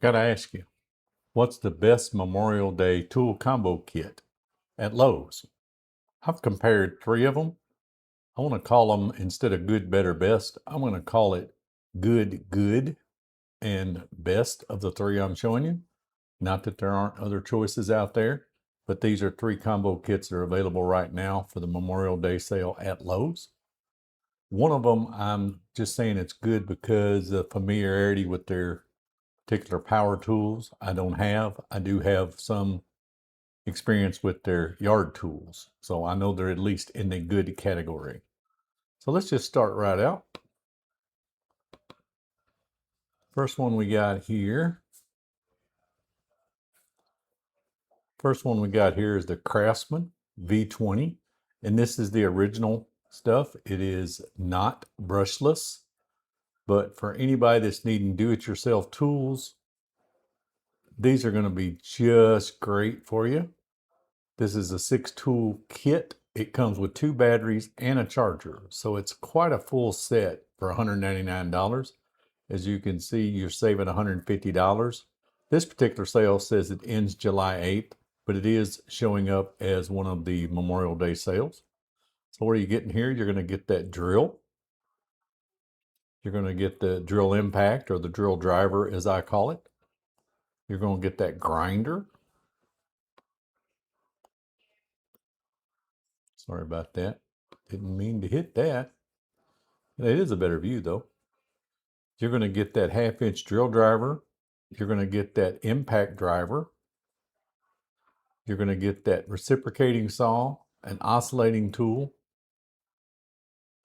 Gotta ask you, what's the best Memorial Day tool combo kit at Lowe's? I've compared three of them. I want to call them, instead of good, better, best, I'm going to call it good, good, and best of the three I'm showing you. Not that there aren't other choices out there, but these are three combo kits that are available right now for the Memorial Day sale at Lowe's. One of them, I'm just saying it's good because of familiarity with their particular power tools. I don't have. I do have some experience with their yard tools, so I know they're at least in the good category. So let's just start right out. First one we got here. First one we got here is the Craftsman V20, and this is the original stuff. It is not brushless, but for anybody that's needing do-it-yourself tools, these are going to be just great for you. This is a 6-tool kit. It comes with 2 batteries and a charger, so it's quite a full set for $199. As you can see, you're saving $150. This particular sale says it ends July 8th, but it is showing up as one of the Memorial Day sales. So what are you getting here? You're going to get that drill. You're going to get the drill impact, or the drill driver as I call it. You're going to get that grinder. Sorry about that. Didn't mean to hit that. It is a better view though. You're going to get that 1/2-inch drill driver. You're going to get that impact driver. You're going to get that reciprocating saw, an oscillating tool,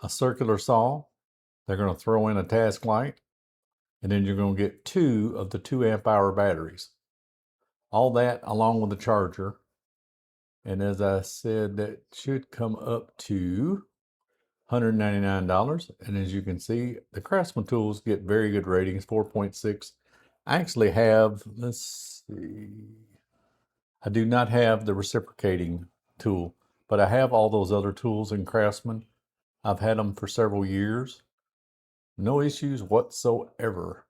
a circular saw. They're going to throw in a task light, and then you're going to get 2 of the 2 amp hour batteries. All that along with the charger. And as I said, that should come up to $199. And as you can see, the Craftsman tools get very good ratings, 4.6. I actually have, let's see, I do not have the reciprocating tool, but I have all those other tools in Craftsman. I've had them for several years. No issues whatsoever.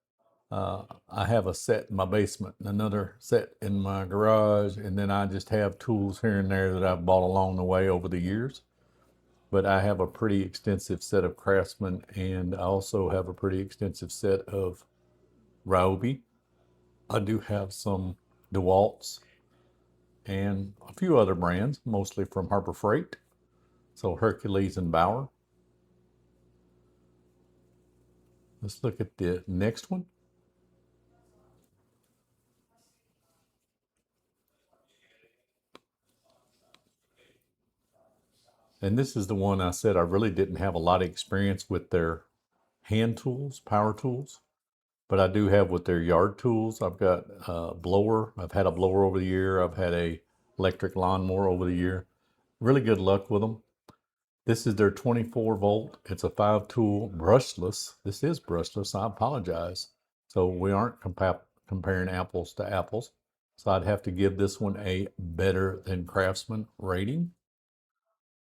I have a set in my basement, another set in my garage, and then I just have tools here and there that I've bought along the way over the years. But I have a pretty extensive set of Craftsman, and I also have a pretty extensive set of Ryobi. I do have some DeWalts and a few other brands, mostly from Harbor Freight. So Hercules and Bauer. Let's look at the next one. And this is the one I said I really didn't have a lot of experience with their hand tools, power tools, but I do have with their yard tools. I've got a blower. I've had a blower over the year. I've had a electric lawnmower over the year. Really good luck with them. This is their 24 volt. It's a 5-tool brushless. This is brushless. I apologize. So we aren't comparing apples to apples. So I'd have to give this one a better than Craftsman rating.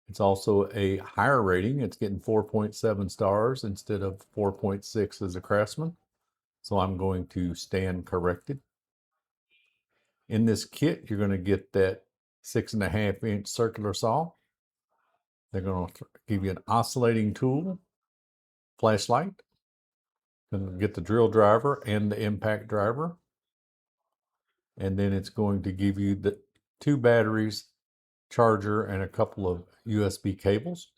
It's also a higher rating. It's getting 4.7 stars instead of 4.6 as a Craftsman. So I'm going to stand corrected. In this kit, you're going to get that 6.5-inch circular saw. They're going to give you an oscillating tool, flashlight. Going to get the drill driver and the impact driver. And then it's going to give you the 2 batteries, charger, and a couple of USB cables.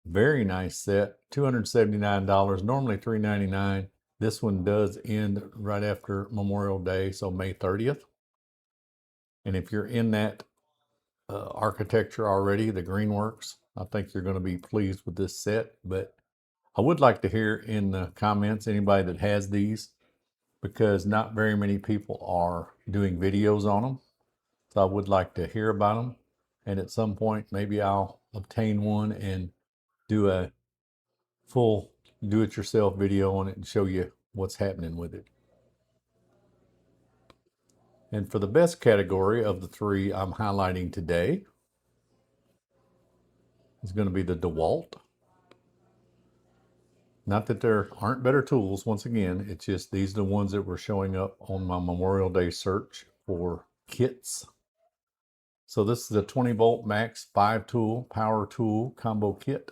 Very nice set, $279, normally $399. This one does end right after Memorial Day, so May 30th. And if you're in that architecture already, the Greenworks, I think you're going to be pleased with this set. But I would like to hear in the comments anybody that has these, because not very many people are doing videos on them. So I would like to hear about them. And at some point, maybe I'll obtain one and do a full do-it-yourself video on it and show you what's happening with it. And for the best category of the 3 I'm highlighting today is going to be the DeWalt. Not that there aren't better tools, once again, it's just these are the ones that were showing up on my Memorial Day search for kits. So this is a 20 volt max 5 tool power tool combo kit.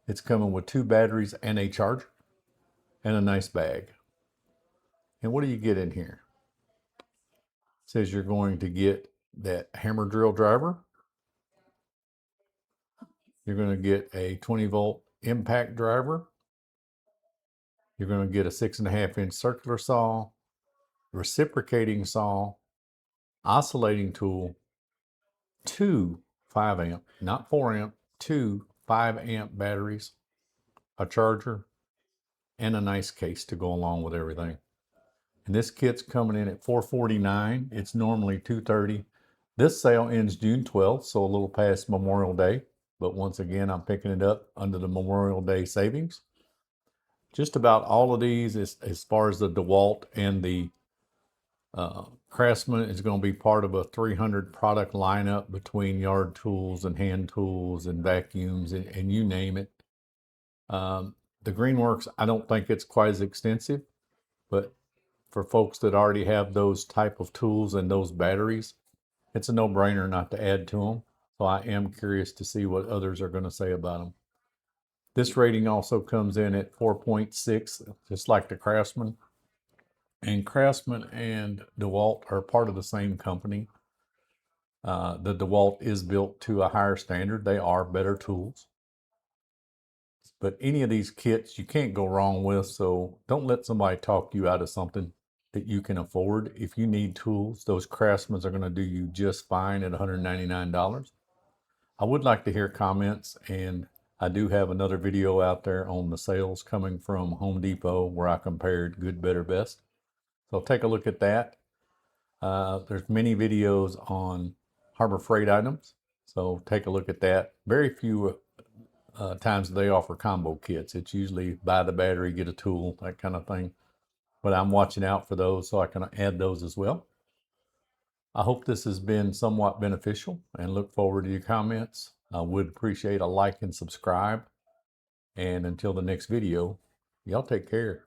It's coming with 2 batteries and a charger and a nice bag. And what do you get in here? It says you're going to get that hammer drill driver. You're going to get a 20 volt impact driver. You're going to get a 6.5 inch circular saw, reciprocating saw, oscillating tool, 2 5 amp, not 4 amp, 2 5 amp batteries, a charger, and a nice case to go along with everything. And this kit's coming in at $449. It's normally $230. This sale ends June 12th, so a little past Memorial Day. But once again, I'm picking it up under the Memorial Day savings. Just about all of these, as far as the DeWalt and the Craftsman, is going to be part of a 300 product lineup between yard tools and hand tools and vacuums and you name it. The Greenworks, I don't think it's quite as extensive, but for folks that already have those type of tools and those batteries, it's a no-brainer not to add to them. So I am curious to see what others are going to say about them. This rating also comes in at 4.6, just like the Craftsman. And Craftsman and DeWalt are part of the same company. The DeWalt is built to a higher standard. They are better tools. But any of these kits you can't go wrong with, so don't let somebody talk you out of something that you can afford. If you need tools, those Craftsmans are going to do you just fine at $199. I would like to hear comments, and I do have another video out there on the sales coming from Home Depot where I compared good, better, best. So take a look at that. There's many videos on Harbor Freight items, so take a look at that. Very few times they offer combo kits. It's usually buy the battery, get a tool, that kind of thing. But I'm watching out for those so I can add those as well. I hope this has been somewhat beneficial and look forward to your comments. I would appreciate a like and subscribe. And until the next video, y'all take care.